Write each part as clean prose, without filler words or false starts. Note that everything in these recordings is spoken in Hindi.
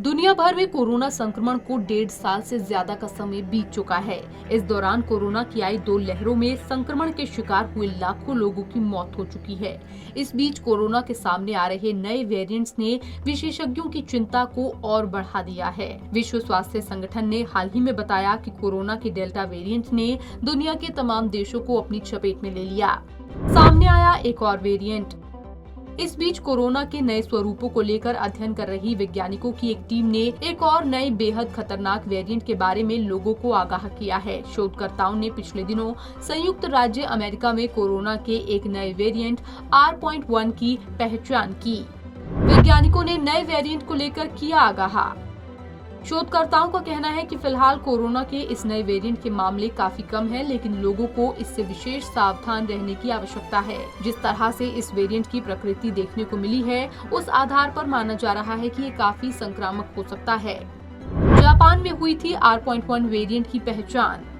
दुनिया भर में कोरोना संक्रमण को 1.5 साल से ज्यादा का समय बीत चुका है। इस दौरान कोरोना की आई 2 लहरों में संक्रमण के शिकार हुए लाखों लोगों की मौत हो चुकी है। इस बीच कोरोना के सामने आ रहे नए वेरिएंट्स ने विशेषज्ञों की चिंता को और बढ़ा दिया है। विश्व स्वास्थ्य संगठन ने हाल ही में बताया कि कोरोना के डेल्टा वेरिएंट ने दुनिया के तमाम देशों को अपनी चपेट में ले लिया। सामने आया एक और वेरिएंट। इस बीच कोरोना के नए स्वरूपों को लेकर अध्ययन कर रही वैज्ञानिकों की एक टीम ने एक और नए बेहद खतरनाक वेरिएंट के बारे में लोगों को आगाह किया है। शोधकर्ताओं ने पिछले दिनों संयुक्त राज्य अमेरिका में कोरोना के एक नए वेरिएंट R.1 की पहचान की। वैज्ञानिकों ने नए वेरिएंट को लेकर किया आगाह। शोधकर्ताओं का कहना है कि फिलहाल कोरोना के इस नए वेरिएंट के मामले काफी कम हैं, लेकिन लोगों को इससे विशेष सावधान रहने की आवश्यकता है। जिस तरह से इस वेरिएंट की प्रकृति देखने को मिली है, उस आधार पर माना जा रहा है कि ये काफी संक्रामक हो सकता है। जापान में हुई थी R.1 वेरिएंट की पहचान।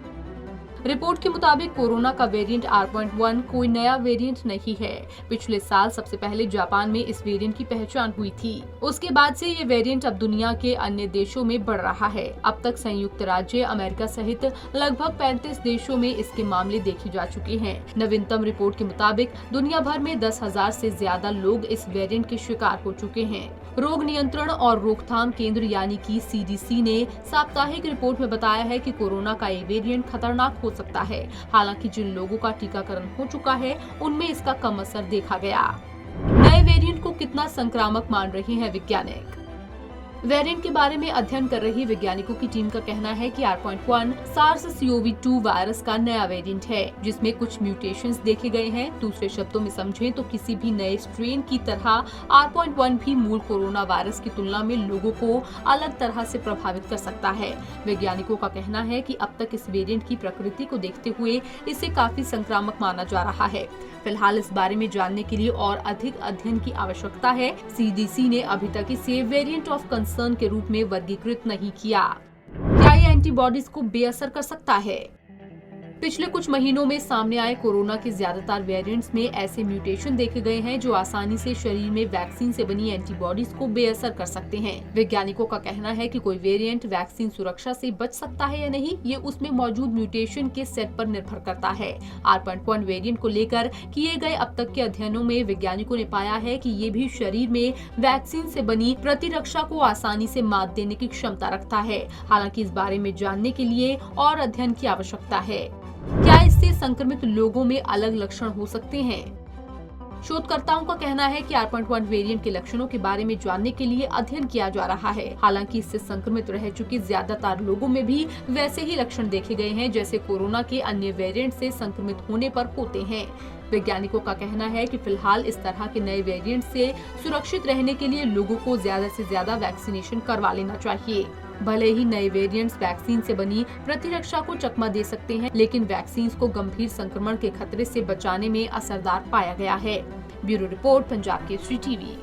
रिपोर्ट के मुताबिक कोरोना का वेरिएंट R.1 कोई नया वेरिएंट नहीं है। पिछले साल सबसे पहले जापान में इस वेरिएंट की पहचान हुई थी। उसके बाद से ये वेरिएंट अब दुनिया के अन्य देशों में बढ़ रहा है। अब तक संयुक्त राज्य अमेरिका सहित लगभग 35 देशों में इसके मामले देखे जा चुके हैं। नवीनतम रिपोर्ट के मुताबिक दुनिया भर में 10,000 से ज्यादा लोग इस वेरिएंट के शिकार हो चुके हैं। रोग नियंत्रण और रोकथाम केंद्र यानी कि CDC ने साप्ताहिक रिपोर्ट में बताया है कि कोरोना का ये वेरिएंट खतरनाक हो सकता है। हालांकि जिन लोगों का टीकाकरण हो चुका है, उनमें इसका कम असर देखा गया। नए वेरिएंट को कितना संक्रामक मान रहे हैं वैज्ञानिक? वेरिएंट के बारे में अध्ययन कर रही वैज्ञानिकों की टीम का कहना है कि R.1 SARS-CoV-2 वायरस का नया वेरिएंट है, जिसमें कुछ म्यूटेशंस देखे गए हैं। दूसरे शब्दों में समझें तो किसी भी नए स्ट्रेन की तरह R.1 भी मूल कोरोना वायरस की तुलना में लोगों को अलग तरह से प्रभावित कर सकता है। वैज्ञानिकों का कहना है कि अब तक इस वेरिएंट की प्रकृति को देखते हुए इसे काफी संक्रामक माना जा रहा है। फिलहाल इस बारे में जानने के लिए और अधिक अध्ययन की आवश्यकता है। CDC ने अभी तक इसे वेरिएंट ऑफ कंसर्न के रूप में वर्गीकृत नहीं किया। क्या ये एंटीबॉडीज को बेअसर कर सकता है? पिछले कुछ महीनों में सामने आए कोरोना के ज्यादातर वेरिएंट्स में ऐसे म्यूटेशन देखे गए हैं जो आसानी से शरीर में वैक्सीन से बनी एंटीबॉडीज को बेअसर कर सकते हैं। वैज्ञानिकों का कहना है कि कोई वेरिएंट वैक्सीन सुरक्षा से बच सकता है या नहीं, ये उसमें मौजूद म्यूटेशन के सेट पर निर्भर करता है। R.1 वेरिएंट को लेकर किए गए अब तक के अध्ययनों में वैज्ञानिकों ने पाया है कि ये भी शरीर में वैक्सीन से बनी प्रतिरक्षा को आसानी से मात देने की क्षमता रखता है। हालांकि इस बारे में जानने के लिए और अध्ययन की आवश्यकता है। क्या इससे संक्रमित लोगों में अलग लक्षण हो सकते हैं? शोधकर्ताओं का कहना है कि R.1 वेरिएंट के लक्षणों के बारे में जानने के लिए अध्ययन किया जा रहा है। हालांकि इससे संक्रमित रह चुके ज्यादातर लोगों में भी वैसे ही लक्षण देखे गए हैं जैसे कोरोना के अन्य वेरिएंट से संक्रमित होने पर होते हैं। वैज्ञानिकों का कहना है कि फिलहाल इस तरह के नए वेरिएंट से सुरक्षित रहने के लिए लोगों को ज्यादा से ज्यादा वैक्सीनेशन करवा लेना चाहिए। भले ही नए वेरिएंट्स वैक्सीन से बनी प्रतिरक्षा को चकमा दे सकते हैं, लेकिन वैक्सीन को गंभीर संक्रमण के खतरे से बचाने में असरदार पाया गया है। Bureau report, Punjab Kesari TV.